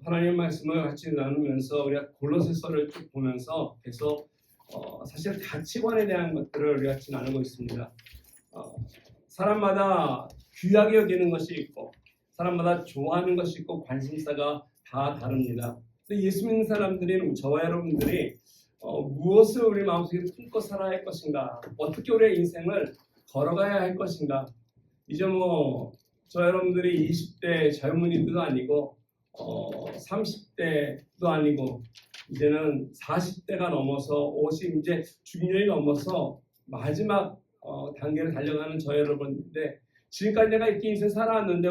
하나님 말씀을 같이 나누면서 우리가 골로새서를 쭉 보면서 계속 사실 가치관에 대한 것들을 우리가 같이 나누고 있습니다. 사람마다 귀하게 여기는 것이 있고 사람마다 좋아하는 것이 있고 관심사가 다 다릅니다. 근데 예수 믿는 사람들이 저와 여러분들이 무엇을 우리 마음속에 품고 살아야 할 것인가, 어떻게 우리의 인생을 걸어가야 할 것인가. 이제 저 여러분들이 20대 젊은이도 아니고 30대도 아니고 이제는 40대가 넘어서 50 이제 중년이 넘어서 마지막 단계를 달려가는 저 여러분인데, 지금까지 내가 이렇게 인생 살아왔는데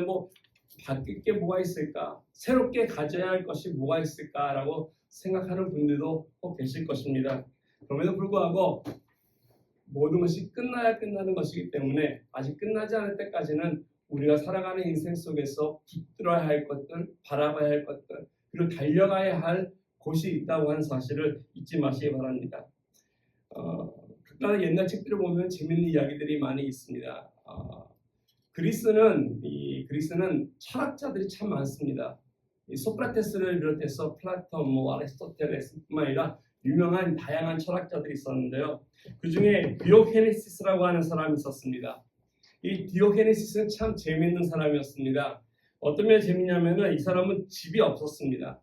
바뀔 게 뭐가 있을까? 새롭게 가져야 할 것이 뭐가 있을까라고 생각하는 분들도 꼭 계실 것입니다. 그럼에도 불구하고 모든 것이 끝나야 끝나는 것이기 때문에 아직 끝나지 않을 때까지는 우리가 살아가는 인생 속에서 붙들어야 할 것들, 바라봐야 할 것들, 그리고 달려가야 할 곳이 있다고 하는 사실을 잊지 마시기 바랍니다. 각각 옛날 책들을 보면 재밌는 이야기들이 많이 있습니다. 그리스는 철학자들이 참 많습니다. 소크라테스를 비롯해서 플라톤, 아리스토텔레스뿐만 아니라 유명한 다양한 철학자들이 있었는데요. 그 중에 디오게네시스라고 하는 사람이 있었습니다. 이 디오게네시스는 참 재미있는 사람이었습니다. 어떤 면이 재밌냐면은 이 사람은 집이 없었습니다.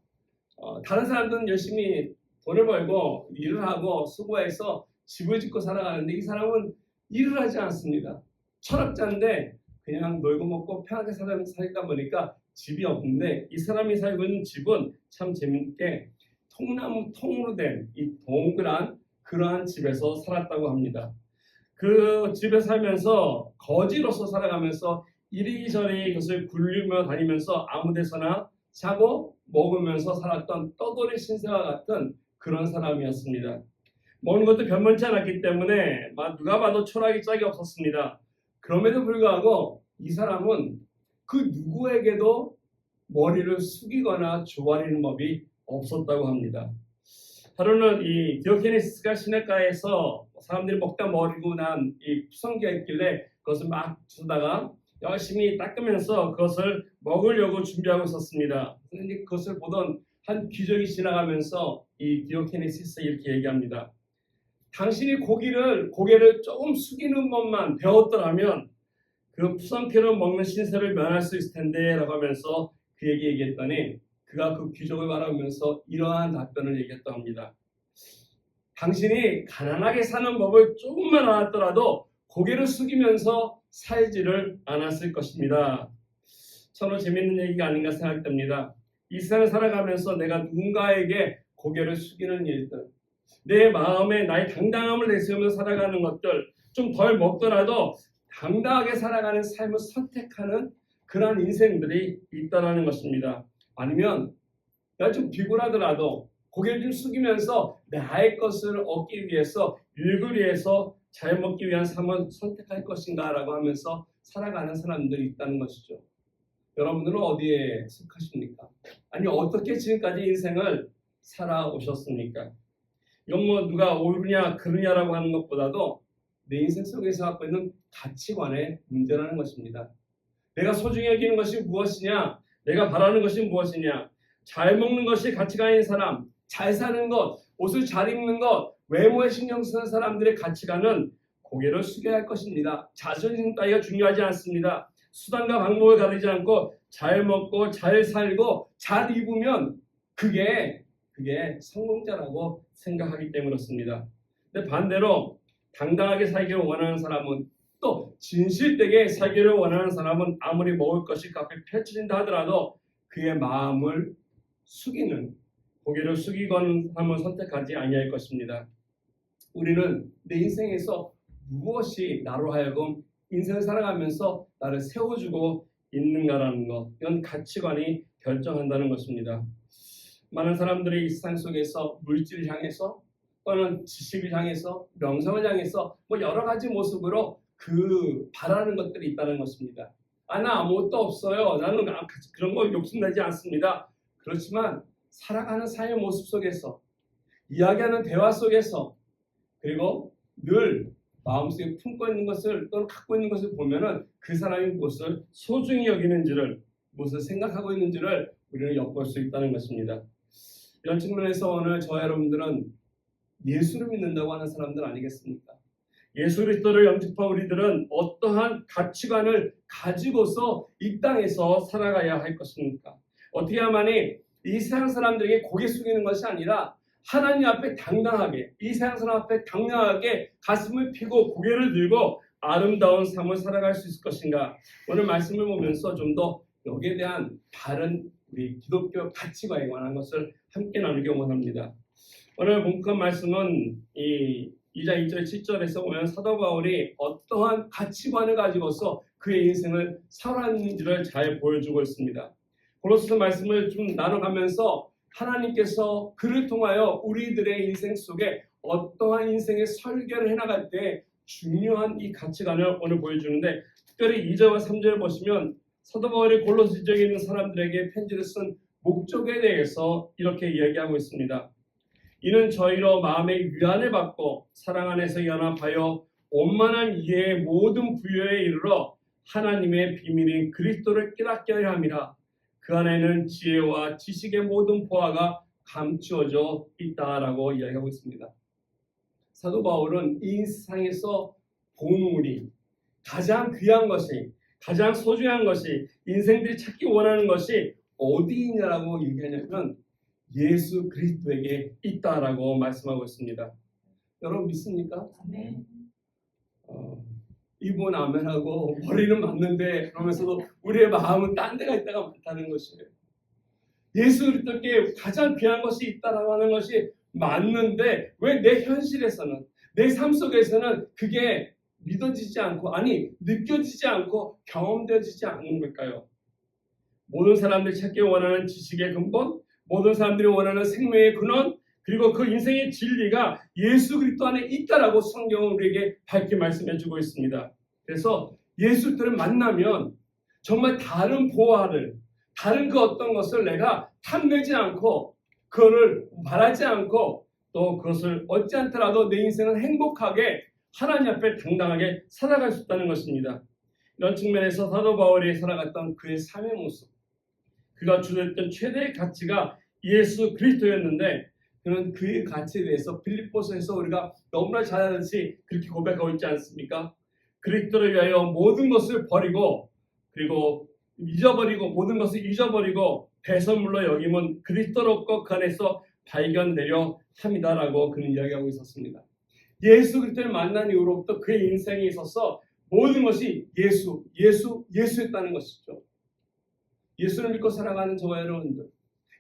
다른 사람들은 열심히 돈을 벌고 일을 하고 수고해서 집을 짓고 살아가는데 이 사람은 일을 하지 않습니다. 철학자인데 그냥 놀고 먹고 편하게 살다 보니까 집이 없는데, 이 사람이 살고 있는 집은 참 재밌게 통나무 통으로 된 이 동그란 그러한 집에서 살았다고 합니다. 그 집에 살면서 거지로서 살아가면서 이리저리 그것을 굴리며 다니면서 아무 데서나 자고 먹으면서 살았던 떠돌이 신세와 같은 그런 사람이었습니다. 먹는 것도 변변치 않았기 때문에 누가 봐도 철학이 짝이 없었습니다. 그럼에도 불구하고 이 사람은 그 누구에게도 머리를 숙이거나 조아리는 법이 없었다고 합니다. 하루는 이 디오게네시스가 시냇가에서 사람들이 먹다 버리고 난 이 푸성기가 있길래 그것을 막 주다가 열심히 닦으면서 그것을 먹으려고 준비하고 있었습니다. 그런데 그것을 보던 한 귀족이 지나가면서 이 디오게네시스 이렇게 얘기합니다. 당신이 고개를 조금 숙이는 법만 배웠더라면 그 푸성캐로 먹는 신세를 면할 수 있을 텐데 라고 하면서 그에게 얘기했더니 그가 그 귀족을 바라보면서 이러한 답변을 얘기했다고 합니다. 당신이 가난하게 사는 법을 조금만 알았더라도 고개를 숙이면서 살지를 않았을 것입니다. 참으로 재밌는 얘기가 아닌가 생각됩니다. 이 세상을 살아가면서 내가 누군가에게 고개를 숙이는 일들, 내 마음에 나의 당당함을 내세우며 살아가는 것들, 좀 덜 먹더라도 당당하게 살아가는 삶을 선택하는 그러한 인생들이 있다는 것입니다. 아니면 내가 좀 비굴하더라도 고개를 좀 숙이면서 나의 것을 얻기 위해서, 유익을 위해서 잘 먹기 위한 삶을 선택할 것인가 라고 하면서 살아가는 사람들이 있다는 것이죠. 여러분들은 어디에 속하십니까? 아니 어떻게 지금까지 인생을 살아오셨습니까? 이건 누가 옳으냐 그르냐라고 하는 것보다도 내 인생 속에서 갖고 있는 가치관의 문제라는 것입니다. 내가 소중히 여기는 것이 무엇이냐, 내가 바라는 것이 무엇이냐, 잘 먹는 것이 가치관인 사람, 잘 사는 것, 옷을 잘 입는 것, 외모에 신경 쓰는 사람들의 가치관은 고개를 숙여야 할 것입니다. 자존심 따위가 중요하지 않습니다. 수단과 방법을 가리지 않고 잘 먹고 잘 살고 잘 입으면 그게 성공자라고 생각하기 때문이었습니다. 근데 반대로 당당하게 살기를 원하는 사람은, 또 진실되게 살기를 원하는 사람은 아무리 먹을 것이 값이 펼쳐진다 하더라도 그의 마음을 숙이는, 고개를 숙이건 함을 선택하지 아니할 것입니다. 우리는 내 인생에서 무엇이 나로 하여금 인생을 살아가면서 나를 세워주고 있는가라는 것, 이건 가치관이 결정한다는 것입니다. 많은 사람들이 이 세상 속에서 물질을 향해서 또는 지식을 향해서 명성을 향해서 여러 가지 모습으로 바라는 것들이 있다는 것입니다. 나 아무것도 없어요. 나는 그런 거 욕심내지 않습니다. 그렇지만 살아가는 삶의 모습 속에서, 이야기하는 대화 속에서, 그리고 늘 마음속에 품고 있는 것을 또는 갖고 있는 것을 보면은 그 사람이 무엇을 소중히 여기는지를 무엇을 생각하고 있는지를 우리는 엿볼 수 있다는 것입니다. 이런 측면에서 오늘 저와 여러분들은 예수를 믿는다고 하는 사람들 아니겠습니까? 예수 그리스도를 영접한 우리들은 어떠한 가치관을 가지고서 이 땅에서 살아가야 할 것입니까? 어떻게 하면이 이 세상 사람들에게 고개 숙이는 것이 아니라 하나님 앞에 당당하게, 이 세상 사람 앞에 당당하게 가슴을 펴고 고개를 들고 아름다운 삶을 살아갈 수 있을 것인가? 오늘 말씀을 보면서 좀 더 여기에 대한 다른 우리 기독교 가치관에 관한 것을 함께 나누기 원합니다. 오늘 본문 말씀은 이 2장 2절 7절에서 보면 사도 바울이 어떠한 가치관을 가지고서 그의 인생을 살아왔는지를 잘 보여주고 있습니다. 고로스 말씀을 좀 나눠가면서 하나님께서 그를 통하여 우리들의 인생 속에 어떠한 인생의 설계를 해나갈 때 중요한 이 가치관을 오늘 보여주는데, 특별히 2절과 3절을 보시면 사도 바울이 골로새 지역에 있는 사람들에게 편지를 쓴 목적에 대해서 이렇게 이야기하고 있습니다. 이는 저희로 마음의 위안을 받고 사랑 안에서 연합하여 원만한 이해의 모든 부여에 이르러 하나님의 비밀인 그리스도를 깨닫게 하려 함이라. 그 안에는 지혜와 지식의 모든 보화가 감추어져 있다라고 이야기하고 있습니다. 사도 바울은 이 세상에서 보물이 가장 귀한 것이, 가장 소중한 것이, 인생들이 찾기 원하는 것이 어디 있냐라고 얘기하냐면 예수 그리스도에게 있다라고 말씀하고 있습니다. 여러분 믿습니까? 네. 입은 아멘하고 머리는 맞는데 그러면서도 우리의 마음은 딴 데가 있다가 많다는 것이에요. 예수 그리스도께 가장 귀한 것이 있다라고 하는 것이 맞는데 왜 내 현실에서는, 내 삶 속에서는 그게 믿어지지 않고, 아니 느껴지지 않고 경험되어지지 않는 걸까요? 모든 사람들이 찾기 원하는 지식의 근본, 모든 사람들이 원하는 생명의 근원, 그리고 그 인생의 진리가 예수 그리스도 안에 있다라고 성경은 우리에게 밝게 말씀해주고 있습니다. 그래서 예수 그리스도를 만나면 정말 다른 보화를, 다른 그 어떤 것을 내가 탐내지 않고, 그거를 바라지 않고, 또 그것을 얻지 않더라도 내 인생은 행복하게 하나님 앞에 당당하게 살아갈 수 있다는 것입니다. 이런 측면에서 사도 바울이 살아갔던 그의 삶의 모습, 그가 주장했던 최대의 가치가 예수 그리스도였는데, 그는 그의 가치에 대해서 빌립보서에서 우리가 너무나 잘 아듯이 그렇게 고백하고 있지 않습니까? 그리스도를 위하여 모든 것을 버리고, 그리고 잊어버리고, 모든 것을 잊어버리고 배설물로 여김은 그리스도롭고 그 안에서 발견되려 함이다라고 그는 이야기하고 있었습니다. 예수 그리스도를 만난 이후로부터 그의 인생에 있어서 모든 것이 예수였다는 것이죠. 예수를 믿고 살아가는 저와 여러분들,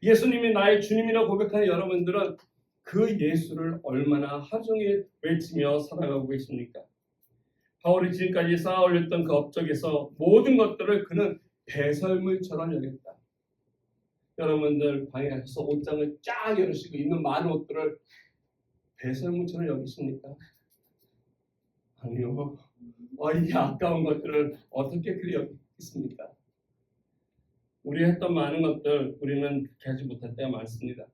예수님이 나의 주님이라고 고백하는 여러분들은 그 예수를 얼마나 하루종일 외치며 살아가고 계십니까? 바울이 지금까지 쌓아 올렸던 그 업적에서 모든 것들을 그는 배설물처럼 여겼다. 여러분들 방에 가셔서 옷장을 쫙 열으시고 있는 많은 옷들을 배설물처럼 여기십니까? 아니요. 이 아까운 것들을 어떻게 그리 여기겠습니까? 우리 했던 많은 것들 우리는 그렇게 하지 못할 때가 많습니다.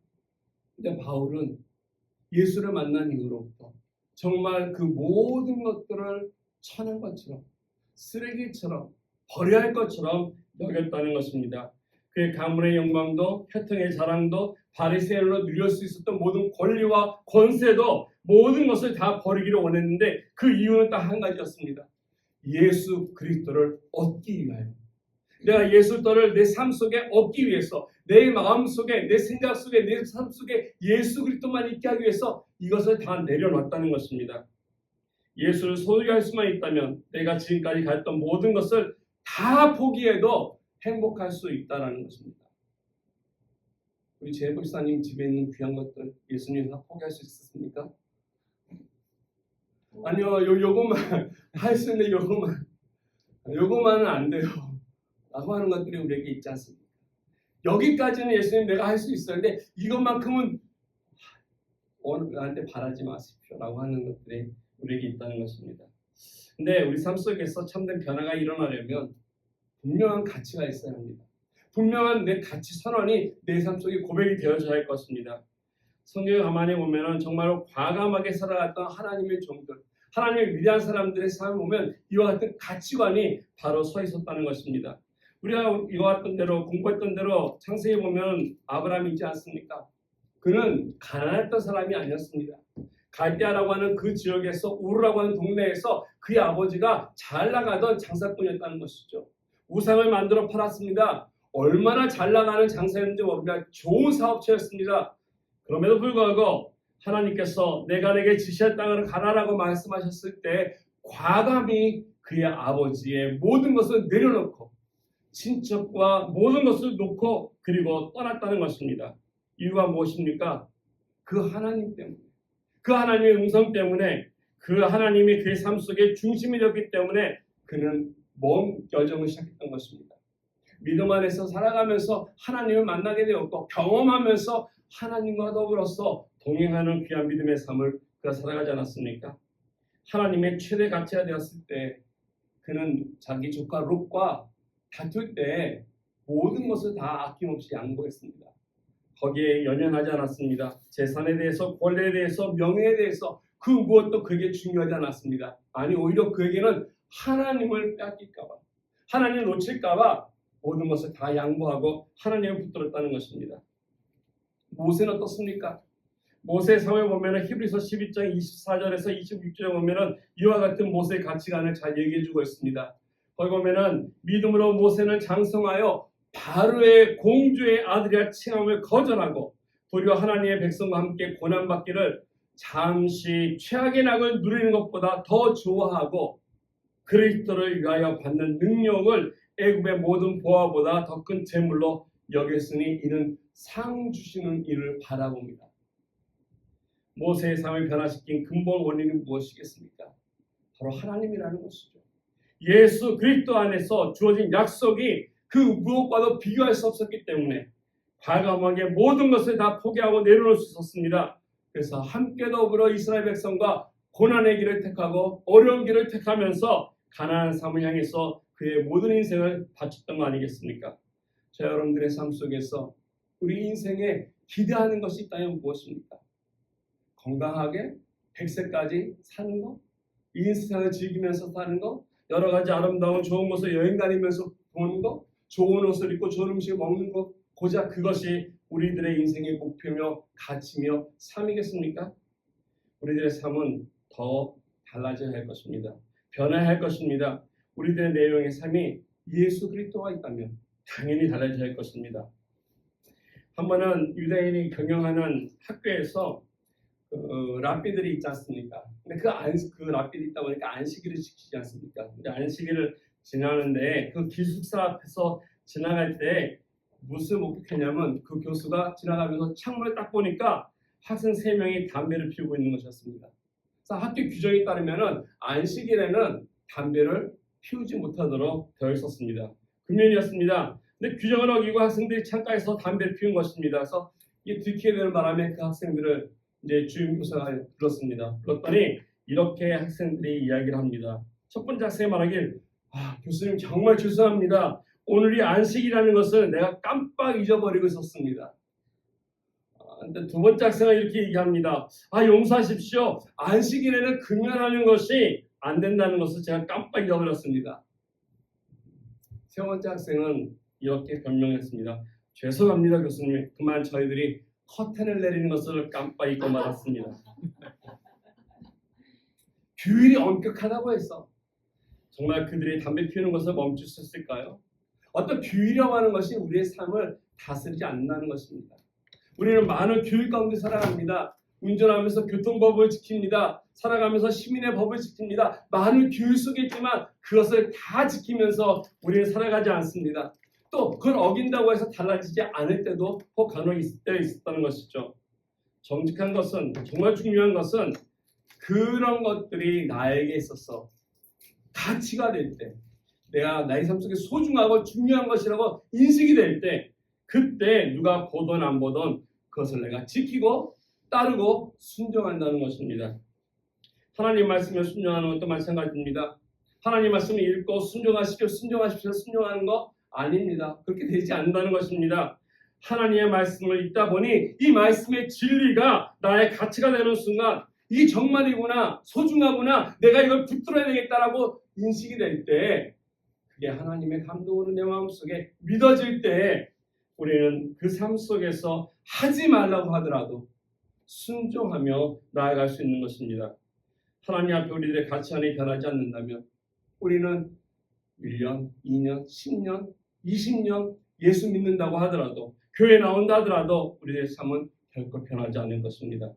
근데 바울은 예수를 만난 이후로부터 정말 그 모든 것들을 천한 것처럼, 쓰레기처럼, 버려야 할 것처럼 여겼다는 것입니다. 그의 가문의 영광도, 혈통의 자랑도, 바리새인으로 누릴 수 있었던 모든 권리와 권세도 모든 것을 다 버리기를 원했는데 그 이유는 딱 한 가지였습니다. 예수 그리스도를 얻기 위하여. 내가 예수 그리스도를 내 삶 속에 얻기 위해서, 내 마음 속에, 내 생각 속에, 내 삶 속에 예수 그리스도만 있게 하기 위해서 이것을 다 내려놨다는 것입니다. 예수를 소유할 수만 있다면 내가 지금까지 가졌던 모든 것을 다 포기해도 행복할 수 있다는 것입니다. 우리 제복사님 집에 있는 귀한 것들 예수님 다 포기할 수 있었습니까? 아니요, 요것만 할 수 있는 요것만은 안 돼요 라고 하는 것들이 우리에게 있지 않습니까? 여기까지는 예수님 내가 할 수 있었는데 이것만큼은 나한테 바라지 마십시오 라고 하는 것들이 우리에게 있다는 것입니다. 근데 우리 삶 속에서 참된 변화가 일어나려면 분명한 가치가 있어야 합니다. 분명한 내 가치 선언이 내 삶 속에 고백이 되어져야 할 것입니다. 성경에 가만히 보면 정말로 과감하게 살아갔던 하나님의 종들, 하나님의 위대한 사람들의 삶을 보면 이와 같은 가치관이 바로 서 있었다는 것입니다. 우리가 읽어왔던 대로 공부했던 대로 창세기 보면 아브라함이 있지 않습니까? 그는 가난했던 사람이 아니었습니다. 갈대아라고 하는 그 지역에서 우르라고 하는 동네에서 그의 아버지가 잘 나가던 장사꾼이었다는 것이죠. 우상을 만들어 팔았습니다. 얼마나 잘 나가는 장사였는지 모릅니다. 좋은 사업체였습니다. 그럼에도 불구하고 하나님께서 내가 내게 지시할 땅으로 가라라고 말씀하셨을 때 과감히 그의 아버지의 모든 것을 내려놓고 친척과 모든 것을 놓고 그리고 떠났다는 것입니다. 이유가 무엇입니까? 그 하나님 때문에, 그 하나님의 음성 때문에, 그 하나님이 그의 삶 속에 중심이 되었기 때문에 그는 먼 여정을 시작했던 것입니다. 믿음 안에서 살아가면서 하나님을 만나게 되었고 경험하면서 하나님과 더불어서 동행하는 귀한 믿음의 삶을 그가 살아가지 않았습니까? 하나님의 최대 가치가 되었을 때 그는 자기 조카 롯과 다툴 때 모든 것을 다 아낌없이 양보했습니다. 거기에 연연하지 않았습니다. 재산에 대해서, 권리에 대해서, 명예에 대해서 그 무엇도 그에게 중요하지 않았습니다. 아니 오히려 그에게는 하나님을 뺏길까 봐, 하나님을 놓칠까 봐 모든 것을 다 양보하고 하나님을 붙들었다는 것입니다. 모세는 어떻습니까? 모세의 삶을 보면 히브리서 12장 24절에서 26절에 보면 이와 같은 모세의 가치관을 잘 얘기해주고 있습니다. 거기 보면 믿음으로 모세는 장성하여 바로의 공주의 아들이라 칭함을 거절하고 도리어 하나님의 백성과 함께 고난받기를 잠시 최악의 낙을 누리는 것보다 더 좋아하고 그리스도를 위하여 받는 능력을 애굽의 모든 보화보다 더 큰 재물로 여겼으니 이는 상 주시는 이를 바라봅니다. 모세의 삶을 변화시킨 근본 원인은 무엇이겠습니까? 바로 하나님이라는 것이죠. 예수 그리스도 안에서 주어진 약속이 그 무엇과도 비교할 수 없었기 때문에 과감하게 모든 것을 다 포기하고 내려놓을 수 있었습니다. 그래서 함께 더불어 이스라엘 백성과 고난의 길을 택하고 어려운 길을 택하면서 가나안 삶을 향해서 그의 모든 인생을 바쳤던 거 아니겠습니까? 자, 여러분들의 삶 속에서 우리 인생에 기대하는 것이 있다면 무엇입니까? 건강하게 100세까지 사는 거? 이 인생을 즐기면서 사는 거? 여러 가지 아름다운 좋은 곳을 여행 다니면서 보는 거? 좋은 옷을 입고 좋은 음식을 먹는 것? 고작 그것이 우리들의 인생의 목표며 가치며 삶이겠습니까? 우리들의 삶은 더 달라져야 할 것입니다. 변화해야 할 것입니다. 우리들의 내용의 삶이 예수 그리스도가 있다면 당연히 달라져야 할 것입니다. 한 번은 유대인이 경영하는 학교에서 랍비들이 있지 않습니까? 근데 그 랍비들이 있다 보니까 안식일을 지키지 않습니까? 근데 안식일을 지나는데 그 기숙사 앞에서 지나갈 때 무슨 목격했냐면 그 교수가 지나가면서 창문을 딱 보니까 학생 3명이 담배를 피우고 있는 것이었습니다. 그래서 학교 규정에 따르면 안식일에는 담배를 피우지 못하도록 되어 있었습니다. 금연이었습니다. 근데 규정을 어기고 학생들이 창가에서 담배를 피운 것입니다. 그래서 이게 들키게 되는 바람에 그 학생들을 이제 주임 교사가 불렀습니다. 불렀더니 이렇게 학생들이 이야기를 합니다. 첫 번째 학생이 말하길, 교수님 정말 죄송합니다. 오늘이 안식이라는 것을 내가 깜빡 잊어버리고 있었습니다. 근데 두 번째 학생은 이렇게 얘기합니다. 용서하십시오. 안식일에는 금연하는 것이 안 된다는 것을 제가 깜빡 잊어버렸습니다. 세 번째 학생은 이렇게 변명했습니다. 죄송합니다 교수님. 그만 저희들이 커튼을 내리는 것을 깜빡 잊고 말았습니다. 규율이 엄격하다고 해서 정말 그들이 담배 피우는 것을 멈출 수 있을까요? 어떤 규율이라고 하는 것이 우리의 삶을 다스리지 않는다는 것입니다. 우리는 많은 규율 가운데 살아갑니다. 운전하면서 교통법을 지킵니다. 살아가면서 시민의 법을 지킵니다. 많은 규율 속에 있지만 그것을 다 지키면서 우리는 살아가지 않습니다. 또 그걸 어긴다고 해서 달라지지 않을 때도 혹 간혹 있었다는 것이죠. 정직한 것은, 정말 중요한 것은 그런 것들이 나에게 있어서 가치가 될 때, 내가 나의 삶 속에 소중하고 중요한 것이라고 인식이 될 때, 그때 누가 보던 안 보던 그것을 내가 지키고 따르고 순종한다는 것입니다. 하나님 말씀에 순종하는 것도 마찬가지입니다. 하나님 말씀을 읽고 순종하십시오, 순종하는 거 아닙니다. 그렇게 되지 않는다는 것입니다. 하나님의 말씀을 읽다 보니 이 말씀의 진리가 나의 가치가 되는 순간 이게 정말이구나, 소중하구나, 내가 이걸 붙들어야 되겠다라고 인식이 될 때 그게 하나님의 감동으로 내 마음속에 믿어질 때 우리는 그 삶 속에서 하지 말라고 하더라도 순종하며 나아갈 수 있는 것입니다. 하나님 앞에 우리들의 가치관이 변하지 않는다면 우리는 1년, 2년, 10년, 20년 예수 믿는다고 하더라도 교회 나온다 하더라도 우리들의 삶은 결코 변하지 않는 것입니다.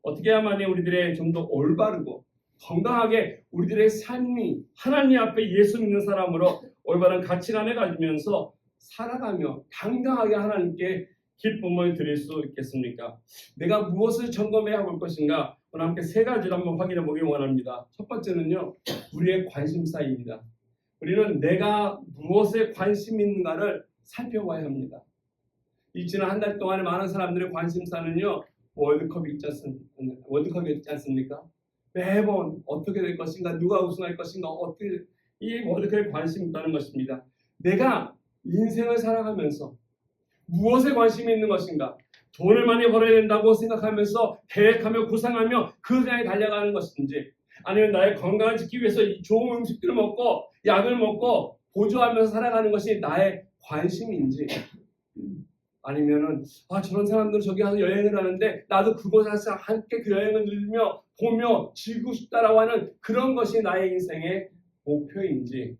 어떻게 해야만이 우리들의 좀 더 올바르고 건강하게 우리들의 삶이 하나님 앞에 예수 믿는 사람으로 올바른 가치관을 가지면서 살아가며 당당하게 하나님께 기쁨을 드릴 수 있겠습니까? 내가 무엇을 점검해야 볼 것인가? 오늘 함께 세 가지를 한번 확인해 보기 원합니다. 첫 번째는요, 우리의 관심사입니다. 우리는 내가 무엇에 관심 있는가를 살펴봐야 합니다. 이 지난 한 달 동안에 많은 사람들의 관심사는요, 월드컵이 있지 않습니까? 매번 어떻게 될 것인가, 누가 우승할 것인가, 어떻게 이 월드컵에 관심이 있다는 것입니다. 내가 인생을 살아가면서 무엇에 관심이 있는 것인가? 돈을 많이 벌어야 된다고 생각하면서 계획하며 구상하며 그 향해 달려가는 것인지, 아니면 나의 건강을 지키기 위해서 좋은 음식들을 먹고 약을 먹고 보조하면서 살아가는 것이 나의 관심인지, 아니면은 저런 사람들은 저기 가서 여행을 하는데 나도 그곳에서 함께 그 여행을 누리며 보며 즐기고 싶다라고 하는 그런 것이 나의 인생의 목표인지,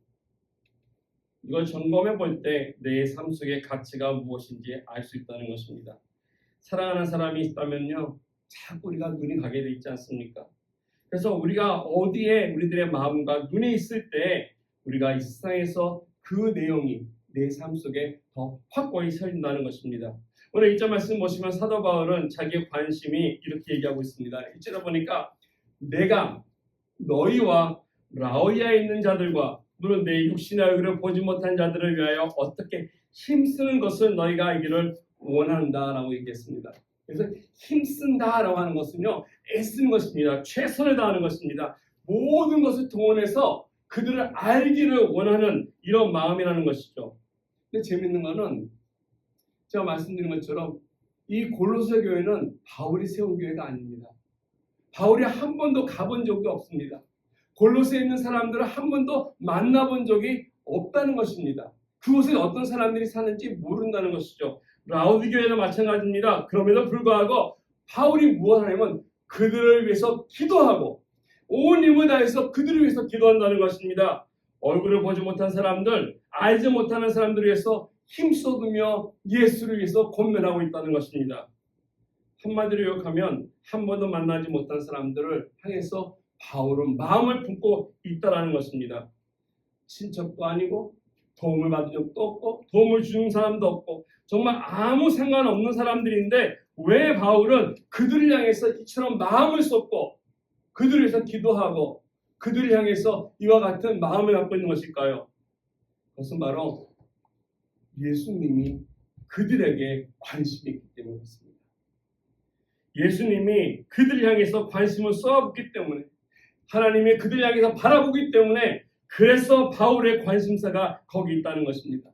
이걸 점검해 볼 때 내 삶 속의 가치가 무엇인지 알 수 있다는 것입니다. 사랑하는 사람이 있다면요, 자꾸 우리가 눈이 가게 돼 있지 않습니까? 그래서 우리가 어디에 우리들의 마음과 눈이 있을 때 우리가 이 세상에서 그 내용이 내 삶 속에 더 확고히 서린다는 것입니다. 오늘 1절 말씀 보시면 사도 바울은 자기의 관심이 이렇게 얘기하고 있습니다. 1절에 보니까 내가 너희와 라오디아에 있는 자들과 물론 내 육신의 얼굴을 보지 못한 자들을 위하여 어떻게 힘쓰는 것을 너희가 알기를 원한다라고 얘기했습니다. 그래서 힘쓴다라고 하는 것은요, 애쓰는 것입니다. 최선을 다하는 것입니다. 모든 것을 동원해서 그들을 알기를 원하는 이런 마음이라는 것이죠. 근데 재밌는 거는 제가 말씀드린 것처럼 이 골로새 교회는 바울이 세운 교회가 아닙니다. 바울이 한 번도 가본 적이 없습니다. 골로새에 있는 사람들을 한 번도 만나본 적이 없다는 것입니다. 그곳에 어떤 사람들이 사는지 모른다는 것이죠. 라오디 교회도 마찬가지입니다. 그럼에도 불구하고 바울이 무엇 하냐면 그들을 위해서 기도하고 온 힘을 다해서 그들을 위해서 기도한다는 것입니다. 얼굴을 보지 못한 사람들, 알지 못하는 사람들을 위해서 힘쏟으며 예수를 위해서 권면하고 있다는 것입니다. 한마디로 요약하면 한 번도 만나지 못한 사람들을 향해서 바울은 마음을 품고 있다는 것입니다. 친척도 아니고 도움을 받은 적도 없고 도움을 주는 사람도 없고 정말 아무 상관없는 사람들인데 왜 바울은 그들을 향해서 이처럼 마음을 쏟고 그들을 위해서 기도하고 그들을 향해서 이와 같은 마음을 갖고 있는 것일까요? 그것은 바로 예수님이 그들에게 관심이 있기 때문이었습니다. 예수님이 그들을 향해서 관심을 쏟았기 때문에 하나님이 그들을 향해서 바라보기 때문에 그래서 바울의 관심사가 거기 있다는 것입니다.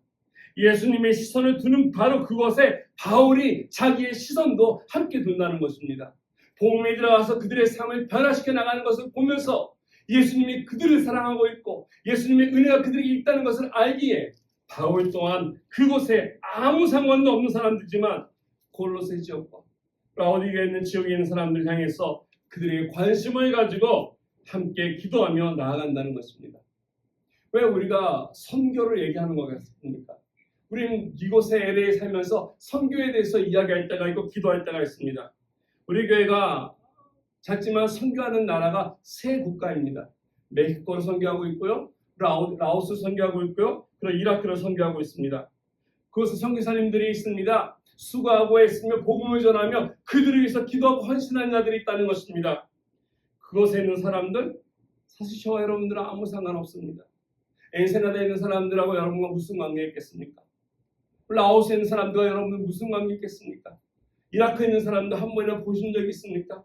예수님의 시선을 두는 바로 그것에 바울이 자기의 시선도 함께 둔다는 것입니다. 복음에 들어가서 그들의 삶을 변화시켜 나가는 것을 보면서 예수님이 그들을 사랑하고 있고 예수님의 은혜가 그들에게 있다는 것을 알기에 바울 또한 그곳에 아무 상관도 없는 사람들이지만 골로새 지역과 라오디게에 있는 지역에 있는 사람들 향해서 그들에게 관심을 가지고 함께 기도하며 나아간다는 것입니다. 왜 우리가 선교를 얘기하는 거겠습니까? 우리는 이곳에 LA에 살면서 선교에 대해서 이야기할 때가 있고 기도할 때가 있습니다. 우리 교회가 작지만 선교하는 나라가 세 국가입니다. 멕시코를 선교하고 있고요. 라오스 선교하고 있고요. 그리고 이라크를 선교하고 있습니다. 그곳에 선교사님들이 있습니다. 수고하고 애쓰며 복음을 전하며 그들을 위해서 기도하고 헌신하는 자들이 있다는 것입니다. 그곳에 있는 사람들 사실 저와 여러분들은 아무 상관없습니다. 엔세나다에 있는 사람들하고 여러분과 무슨 관계 있겠습니까? 라오스에 있는 사람들과 여러분은 무슨 관계 있겠습니까? 이라크에 있는 사람들 한 번이나 보신 적이 있습니까?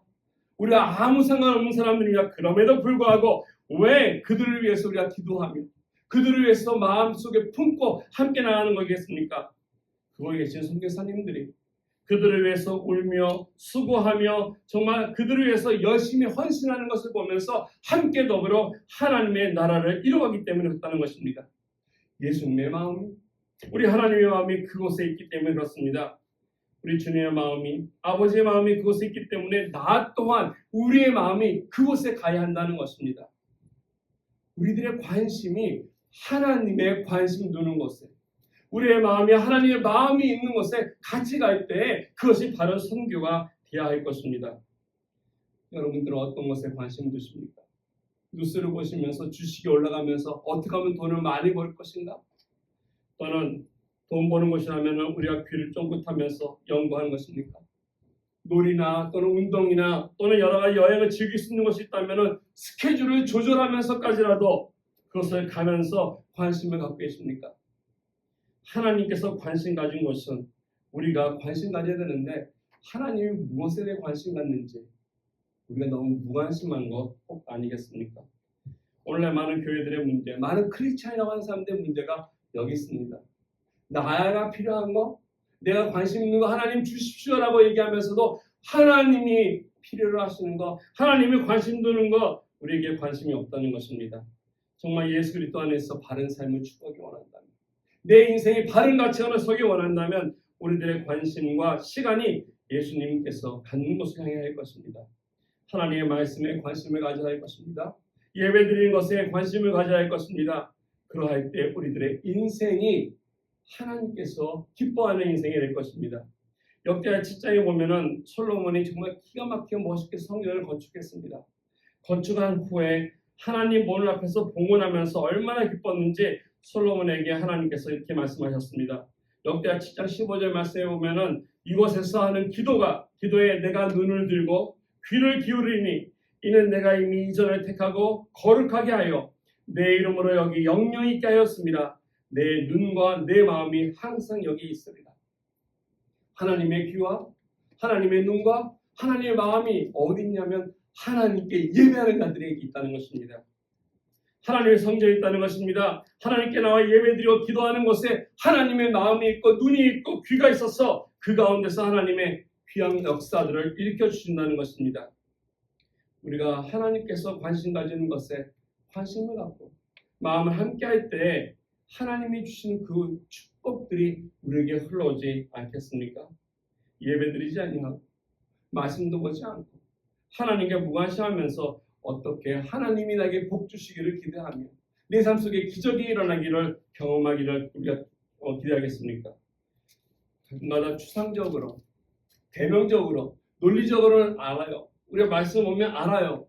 우리가 아무 상관없는 사람들입니다. 그럼에도 불구하고 왜 그들을 위해서 우리가 기도하며 그들을 위해서 마음속에 품고 함께 나가는 거겠습니까? 그곳에 계신 선교사님들이 그들을 위해서 울며 수고하며 정말 그들을 위해서 열심히 헌신하는 것을 보면서 함께 더불어 하나님의 나라를 이루어가기 때문에 그렇다는 것입니다. 예수님의 마음이, 우리 하나님의 마음이 그곳에 있기 때문에 그렇습니다. 우리 주님의 마음이, 아버지의 마음이 그곳에 있기 때문에 나 또한 우리의 마음이 그곳에 가야 한다는 것입니다. 우리들의 관심이 하나님의 관심 두는 곳에, 우리의 마음이 하나님의 마음이 있는 곳에 같이 갈 때 그것이 바로 선교가 되어야 할 것입니다. 여러분들은 어떤 것에 관심 두십니까? 뉴스를 보시면서 주식이 올라가면서 어떻게 하면 돈을 많이 벌 것인가? 또는 돈 버는 것이라면 우리가 귀를 쫑긋하면서 연구하는 것입니까? 놀이나 또는 운동이나 또는 여러 가지 여행을 즐길 수 있는 것이 있다면 스케줄을 조절하면서까지라도 그것을 가면서 관심을 갖고 계십니까? 하나님께서 관심 가진 것은 우리가 관심 가져야 되는데 하나님이 무엇에 대해 관심 갖는지 우리가 너무 무관심한 것 꼭 아니겠습니까? 오늘날 많은 교회들의 문제, 많은 크리스찬이라고 하는 사람들의 문제가 여기 있습니다. 나가 필요한 거, 내가 관심 있는 거 하나님 주십시오라고 얘기하면서도 하나님이 필요로 하시는 거, 하나님이 관심 두는 거 우리에게 관심이 없다는 것입니다. 정말 예수 그리스도 안에서 바른 삶을 추구하기 원한다면, 내 인생이 바른 가치관을 서기 원한다면 우리들의 관심과 시간이 예수님께서 갖는 곳을 향해야 할 것입니다. 하나님의 말씀에 관심을 가져야 할 것입니다. 예배드리는 것에 관심을 가져야 할 것입니다. 그러할 때 우리들의 인생이 하나님께서 기뻐하는 인생이 될 것입니다. 역대하 7장에 보면은 솔로몬이 정말 기가 막히게 멋있게 성전을 건축했습니다. 건축한 후에 하나님 문을 앞에서 봉헌하면서 얼마나 기뻤는지 솔로몬에게 하나님께서 이렇게 말씀하셨습니다. 역대하 7장 15절 말씀에 보면은 이곳에서 하는 기도에 내가 눈을 들고 귀를 기울이니 이는 내가 이미 이전을 택하고 거룩하게 하여 내 이름으로 여기 영영이 있게 하였습니다. 내 눈과 내 마음이 항상 여기 있으리라. 하나님의 귀와 하나님의 눈과 하나님의 마음이 어디 있냐면 하나님께 예배하는 자들에게 있다는 것입니다. 하나님의 성전에 있다는 것입니다. 하나님께 나와 예배드리고 기도하는 곳에 하나님의 마음이 있고 눈이 있고 귀가 있어서 그 가운데서 하나님의 귀한 역사들을 일으켜주신다는 것입니다. 우리가 하나님께서 관심 가지는 것에 관심을 갖고 마음을 함께 할 때 하나님이 주신 그 축복들이 우리에게 흘러오지 않겠습니까? 예배드리지 아니하고 말씀도 보지 않고 하나님께 무관심하면서 어떻게 하나님이 나에게 복 주시기를 기대하며 내 삶 속에 기적이 일어나기를 경험하기를 우리가 기대하겠습니까? 가끔가다 추상적으로 대명적으로 논리적으로는 알아요. 우리가 말씀 보면 알아요.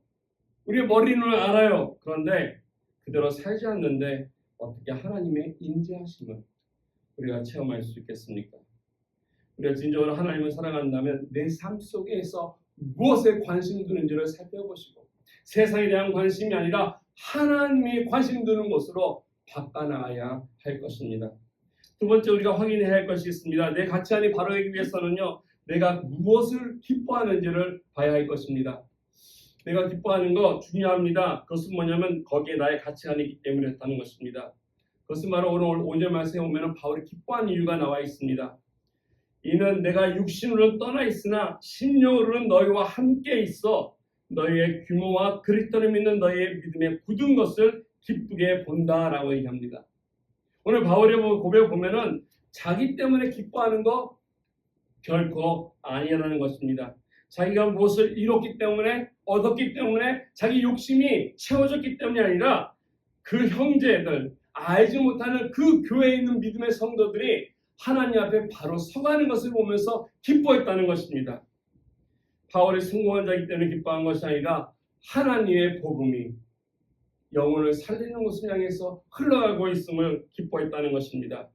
우리의 머리는 알아요. 그런데 그대로 살지 않는데 어떻게 하나님의 인자하심을 우리가 체험할 수 있겠습니까? 우리가 진정으로 하나님을 사랑한다면 내 삶 속에서 무엇에 관심 두는지를 살펴보시고 세상에 대한 관심이 아니라 하나님이 관심 두는 것으로 바꿔나가야 할 것입니다. 두 번째 우리가 확인해야 할 것이 있습니다. 내 가치관이 바로되기 위해서는요. 내가 무엇을 기뻐하는지를 봐야 할 것입니다. 내가 기뻐하는 거 중요합니다. 그것은 뭐냐면 거기에 나의 가치관이 있기 때문에 그렇다는 것입니다. 그것은 바로 오늘 5절 말씀에 보면 바울이 기뻐하는 이유가 나와 있습니다. 이는 내가 육신으로는 떠나 있으나 심령으로는 너희와 함께 있어 너희의 규모와 그리스도를 믿는 너희의 믿음에 굳은 것을 기쁘게 본다라고 얘기합니다. 오늘 바울의 고백을 보면은 자기 때문에 기뻐하는 거 결코 아니라는 것입니다. 자기가 무엇을 이뤘기 때문에 얻었기 때문에 자기 욕심이 채워졌기 때문이 아니라 그 형제들 알지 못하는 그 교회에 있는 믿음의 성도들이 하나님 앞에 바로 서가는 것을 보면서 기뻐했다는 것입니다. 바울이 성공한 자이기 때문에 기뻐한 것이 아니라 하나님의 복음이 영혼을 살리는 것을 향해서 흘러가고 있음을 기뻐했다는 것입니다.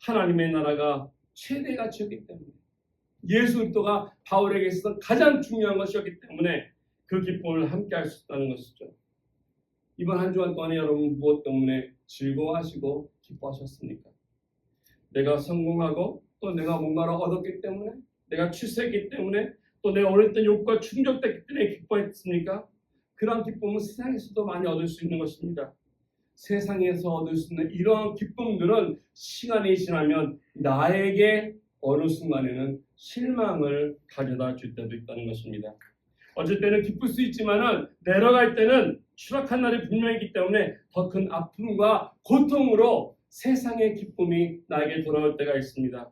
하나님의 나라가 최대 가치였기 때문에 예수 그리스도가 바울에게 있어서 가장 중요한 것이었기 때문에 그 기쁨을 함께 할 수 있다는 것이죠. 이번 한 주간 동안에 여러분 무엇 때문에 즐거워하시고 기뻐하셨습니까? 내가 성공하고 또 내가 뭔가를 얻었기 때문에 내가 출세했기 때문에 또 내가 어렸던 욕구가 충족됐기 때문에 기뻐했습니까? 그런 기쁨은 세상에서도 많이 얻을 수 있는 것입니다. 세상에서 얻을 수 있는 이러한 기쁨들은 시간이 지나면 나에게 어느 순간에는 실망을 가져다 줄 때도 있다는 것입니다. 어쩔 때는 기쁠 수 있지만은 내려갈 때는 추락한 날이 분명히 있기 때문에 더 큰 아픔과 고통으로 세상의 기쁨이 나에게 돌아올 때가 있습니다.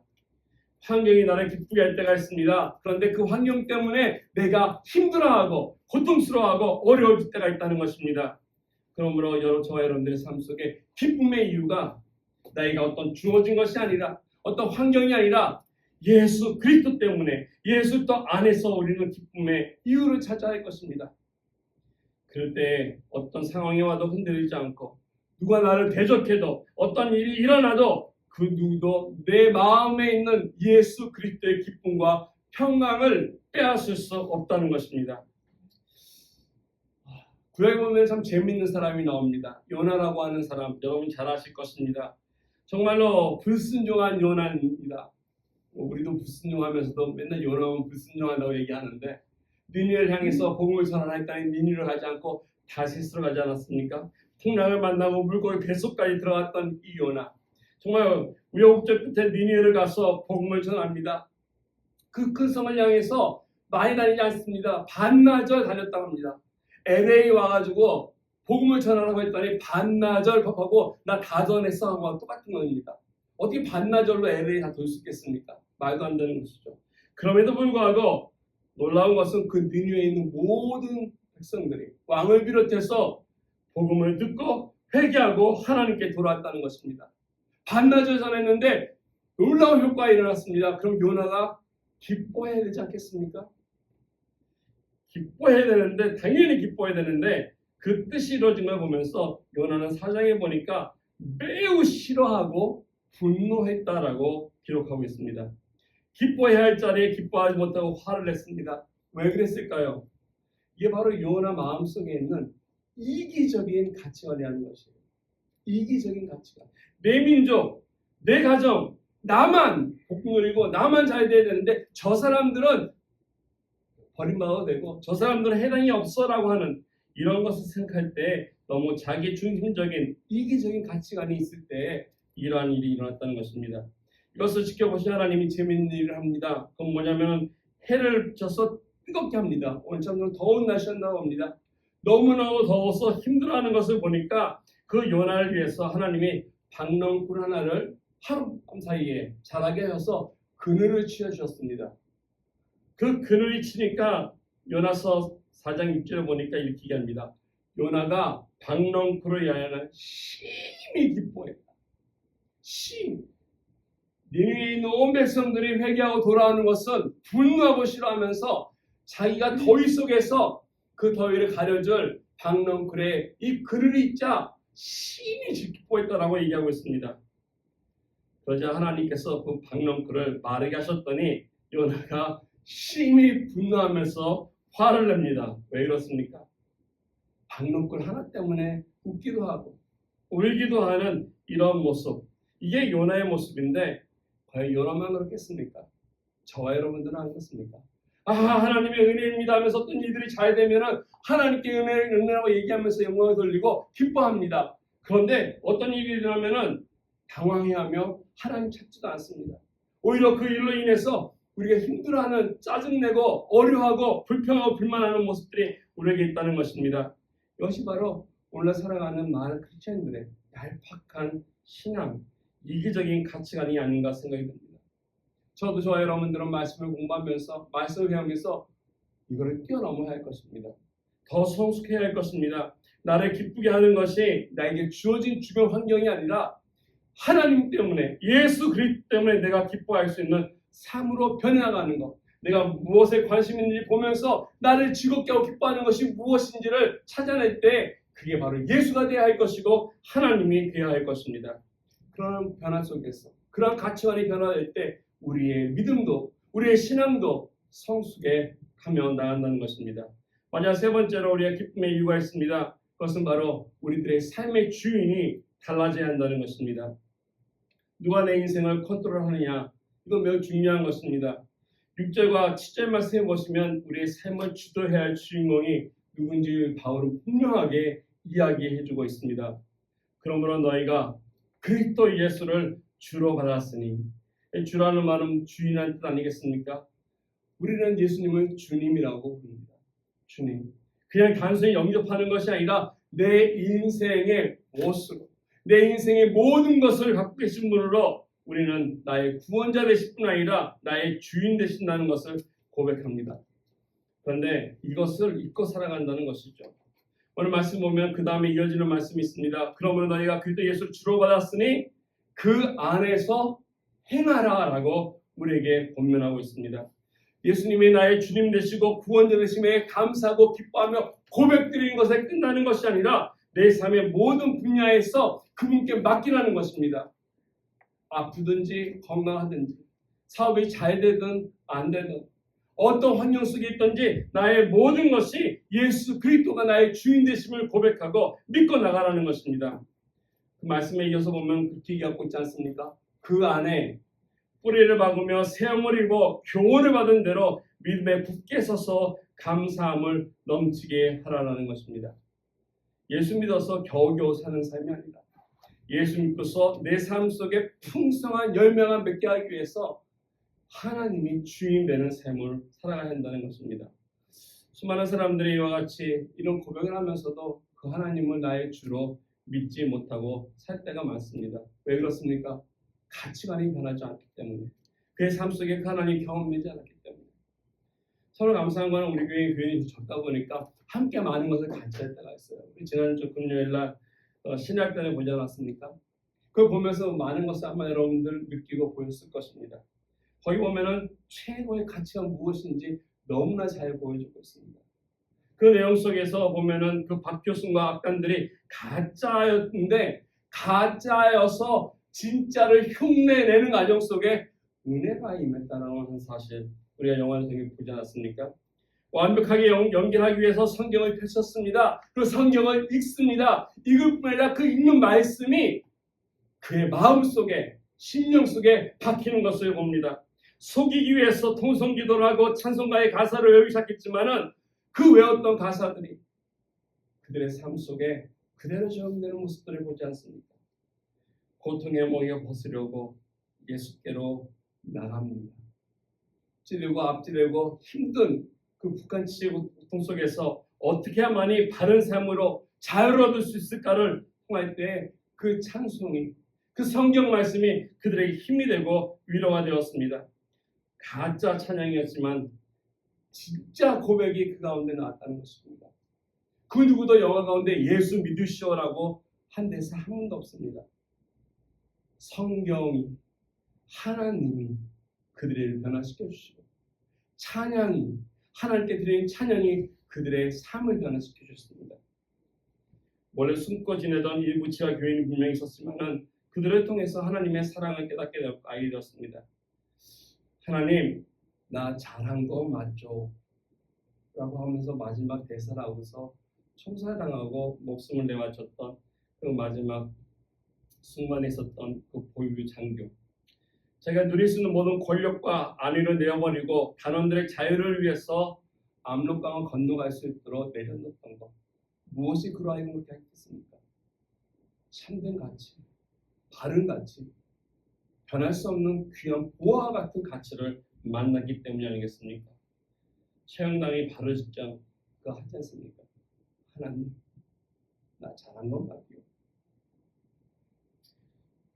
환경이 나를 기쁘게 할 때가 있습니다. 그런데 그 환경 때문에 내가 힘들어하고 고통스러워하고 어려울 때가 있다는 것입니다. 그러므로 저와 여러분들의 삶 속에 기쁨의 이유가 나이가 어떤 주어진 것이 아니라 어떤 환경이 아니라 예수 그리스도 때문에 예수 또 안에서 우리는 기쁨의 이유를 찾아야 할 것입니다. 그럴 때 어떤 상황이 와도 흔들리지 않고 누가 나를 대적해도 어떤 일이 일어나도 그 누구도 내 마음에 있는 예수 그리스도의 기쁨과 평강을 빼앗을 수 없다는 것입니다. 구약에 보면 참 재미있는 사람이 나옵니다. 요나라고 하는 사람, 여러분 잘 아실 것입니다. 정말로 불순종한 요나입니다. 우리도 불순종하면서도 맨날 요나는 불순종한다고 얘기하는데 니느웨를 향해서 복음을 전하했다니 니느웨를 가지 않고 다시스로 가지 않았습니까? 풍랑을 만나고 물고기 뱃속까지 들어갔던 이 요나, 정말 우여곡절 끝에 니느웨를 가서 복음을 전합니다. 그 큰 성을 향해서 많이 다니지 않습니다. 반나절 다녔다고 합니다. LA 와가지고 복음을 전하라고 했더니 반나절 하고 나 다 전했어 하고 똑같은 겁니다. 어떻게 반나절로 LA 다 돌 수 있겠습니까? 말도 안 되는 것이죠. 그럼에도 불구하고 놀라운 것은 그 니느웨에 있는 모든 백성들이 왕을 비롯해서 복음을 듣고 회개하고 하나님께 돌아왔다는 것입니다. 반나절 전했는데 놀라운 효과가 일어났습니다. 그럼 요나가 기뻐해야 되지 않겠습니까? 기뻐해야 되는데 당연히 기뻐해야 되는데 그 뜻이 이루어진 걸 보면서 요나는 4장에 보니까 매우 싫어하고 분노했다라고 기록하고 있습니다. 기뻐해야 할 자리에 기뻐하지 못하고 화를 냈습니다. 왜 그랬을까요? 이게 바로 요나 마음속에 있는 이기적인 가치관이라는 것이에요. 이기적인 가치관. 내 민족, 내 가정, 나만 복 누리고 나만 잘 돼야 되는데 저 사람들은 버림받아도 되고 저 사람들은 해당이 없어라고 하는 이런 것을 생각할 때 너무 자기 중심적인 이기적인 가치관이 있을 때 이러한 일이 일어났다는 것입니다. 이것을 지켜보신 하나님이 재미있는 일을 합니다. 그건 뭐냐면 해를 져서 뜨겁게 합니다. 오늘처럼 더운 날씨였다고 합니다. 너무너무 더워서 힘들어하는 것을 보니까 그 요나를 위해서 하나님이 박넝쿨 하나를 하룻밤 사이에 자라게 하셔서 그늘을 치워주셨습니다. 그 그늘이 치니까 요나서 4장 6절에 보니까 이렇게 얘기합니다. 요나가 박넝쿨을 위하여 심히 기뻐했다. 니느웨에 있는 온 백성들이 회개하고 돌아오는 것은 분노하고 싫어하면서 자기가 더위 속에서 그 더위를 가려줄 박넝쿨의 이 그늘이 있자 심히 기뻐했다라고 얘기하고 있습니다. 그러자 하나님께서 그 박넝쿨을 마르게 하셨더니 요나가 심히 분노하면서 화를 냅니다. 왜 그렇습니까? 박넝쿨 하나 때문에 웃기도 하고 울기도 하는 이런 모습, 이게 요나의 모습인데 과연 요나만 그렇겠습니까? 저와 여러분들은 안 그렇습니까? 하나님의 은혜입니다 하면서 어떤 일들이 잘 되면 하나님께 은혜라고 얘기하면서 영광을 돌리고 기뻐합니다. 그런데 어떤 일이 일어나면 당황해하며 하나님 찾지도 않습니다. 오히려 그 일로 인해서 우리가 힘들어하는, 짜증내고 어려워하고 불평하고 불만하는 모습들이 우리에게 있다는 것입니다. 이것이 바로 오늘 살아가는 많은 크리스천들의 얄팍한 신앙, 이기적인 가치관이 아닌가 생각이 듭니다. 저도 저와 여러분들은 말씀을 공부하면서 말씀을 배우면서 이거를 뛰어넘어야 할 것입니다. 더 성숙해야 할 것입니다. 나를 기쁘게 하는 것이 나에게 주어진 주변 환경이 아니라 하나님 때문에, 예수 그리스도 때문에 내가 기뻐할 수 있는 삶으로 변해나가는 것, 내가 무엇에 관심 있는지 보면서 나를 즐겁게 하고 기뻐하는 것이 무엇인지를 찾아낼 때 그게 바로 예수가 되어야 할 것이고 하나님이 되어야 할 것입니다. 그런 변화 속에서, 그런 가치관이 변화될 때 우리의 믿음도, 우리의 신앙도 성숙해 가며 나간다는 것입니다. 마지막 세 번째로 우리의 기쁨의 이유가 있습니다. 그것은 바로 우리들의 삶의 주인이 달라져야 한다는 것입니다. 누가 내 인생을 컨트롤하느냐, 이건 매우 중요한 것입니다. 6절과 7절 말씀에 보시면 우리의 삶을 주도해야 할 주인공이 누군지 바울은 분명하게 이야기해주고 있습니다. 그러므로 너희가 그리스도 예수를 주로 받았으니, 주라는 말은 주인이라는 뜻 아니겠습니까? 우리는 예수님을 주님이라고 부릅니다. 주님. 그냥 단순히 영접하는 것이 아니라 내 인생의 모습, 내 인생의 모든 것을 갖고 계신 분으로 우리는 나의 구원자 되실 뿐 아니라 나의 주인 되신다는 것을 고백합니다. 그런데 이것을 잊고 살아간다는 것이죠. 오늘 말씀 보면 그 다음에 이어지는 말씀이 있습니다. 그러므로 너희가 그리스도 예수를 주로 받았으니 그 안에서 행하라라고 우리에게 권면하고 있습니다. 예수님이 나의 주님 되시고 구원자 되심에 감사하고 기뻐하며 고백드리는 것에 끝나는 것이 아니라 내 삶의 모든 분야에서 그분께 맡기라는 것입니다. 아프든지 건강하든지 사업이 잘 되든 안 되든 어떤 환경 속에 있든지 나의 모든 것이 예수 그리스도가 나의 주인 되심을 고백하고 믿고 나가라는 것입니다. 그 말씀에 이어서 보면 그렇게 얘기하고 있지 않습니까? 그 안에 뿌리를 박으며 세움을 입어 교훈을 받은 대로 믿음에 굳게 서서 감사함을 넘치게 하라는 것입니다. 예수 믿어서 겨우겨우 사는 삶이 아니다. 예수 믿고서 내 삶 속에 풍성한 열매만 맺게 하기 위해서 하나님이 주인 되는 삶을 살아가야 한다는 것입니다. 수많은 사람들이 이와 같이 이런 고백을 하면서도 그 하나님을 나의 주로 믿지 못하고 살 때가 많습니다. 왜 그렇습니까? 가치관이 변하지 않기 때문에, 그의 삶 속에 그 하나님이 경험되지 않았기 때문에. 서로 감사한 거는 우리 교회 교인이 적다 보니까 함께 많은 것을 같이 할 때가 있어요. 우리 지난주 금요일날 신약단을 보지 않았습니까? 그걸 보면서 많은 것을 아마 여러분들 느끼고 보였을 것입니다. 거기 보면은 최고의 가치가 무엇인지 너무나 잘 보여주고 있습니다. 그 내용 속에서 보면은 그 박효순과 악단들이 가짜였는데 가짜여서 진짜를 흉내내는 과정 속에 은혜가 임했다는 사실 우리가 영화를 통해 보지 않았습니까? 완벽하게 연결하기 위해서 성경을 펼쳤습니다. 그 성경을 읽습니다. 읽을 뿐 아니라 그 읽는 말씀이 그의 마음 속에 심령 속에 박히는 것을 봅니다. 속이기 위해서 통성기도를 하고 찬송가의 가사를 외우기 시작했지만은 그 외웠던 가사들이 그들의 삶 속에 그대로 적용되는 모습들을 보지 않습니까? 고통에 모여 벗으려고 예수께로 나갑니다. 찌르고 앞지르고 힘든 그 북한 치유 고통 속에서 어떻게 해야만이 바른 삶으로 자유를 얻을 수 있을까를 통할 때 그 찬송이 그 성경 말씀이 그들에게 힘이 되고 위로가 되었습니다. 가짜 찬양이었지만 진짜 고백이 그 가운데 나왔다는 것입니다. 그 누구도 영화 가운데 예수 믿으시오라고 한 대사 한 번도 없습니다. 성경이 하나님이 그들을 변화시켜 주시고 찬양이 하나님께 드리는 찬양이 그들의 삶을 변화시켜 주셨습니다. 원래 숨고 지내던 일부 지하 교인이 분명히 있었지만 그들을 통해서 하나님의 사랑을 깨닫게 되었고 알게 되었습니다. 하나님, 나 잘한 거 맞죠? 라고 하면서 마지막 대사를 하고서 총살당하고 목숨을 내바쳤던 그 마지막 순간에 있었던 그 보유 장교. 제가 누릴 수 있는 모든 권력과 안위를 내어버리고 단원들의 자유를 위해서 압록강을 건너갈 수 있도록 내려놓던 것. 무엇이 그러하여 그렇게 했겠습니까? 참된 가치, 바른 가치, 변할 수 없는 귀한 보화와 같은 가치를 만났기 때문이 아니겠습니까? 최영당이 바로 직전 그거 하지 않습니까? 하나님, 나 잘한 건 맞요.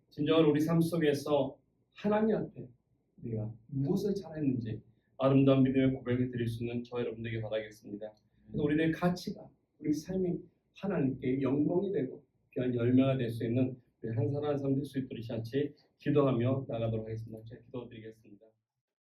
진정한 우리 삶 속에서 하나님 앞에 내가 무엇을 잘했는지 아름다운 믿음의 고백을 드릴 수 있는 저 여러분들에게 바라겠습니다. 그래서 우리들의 가치가 우리 삶이 하나님께 영광이 되고 귀한 열매가 될 수 있는 우리 한 사람 한 사람 될 수 있도록 같이 기도하며 나가도록 하겠습니다. 제가 기도드리겠습니다.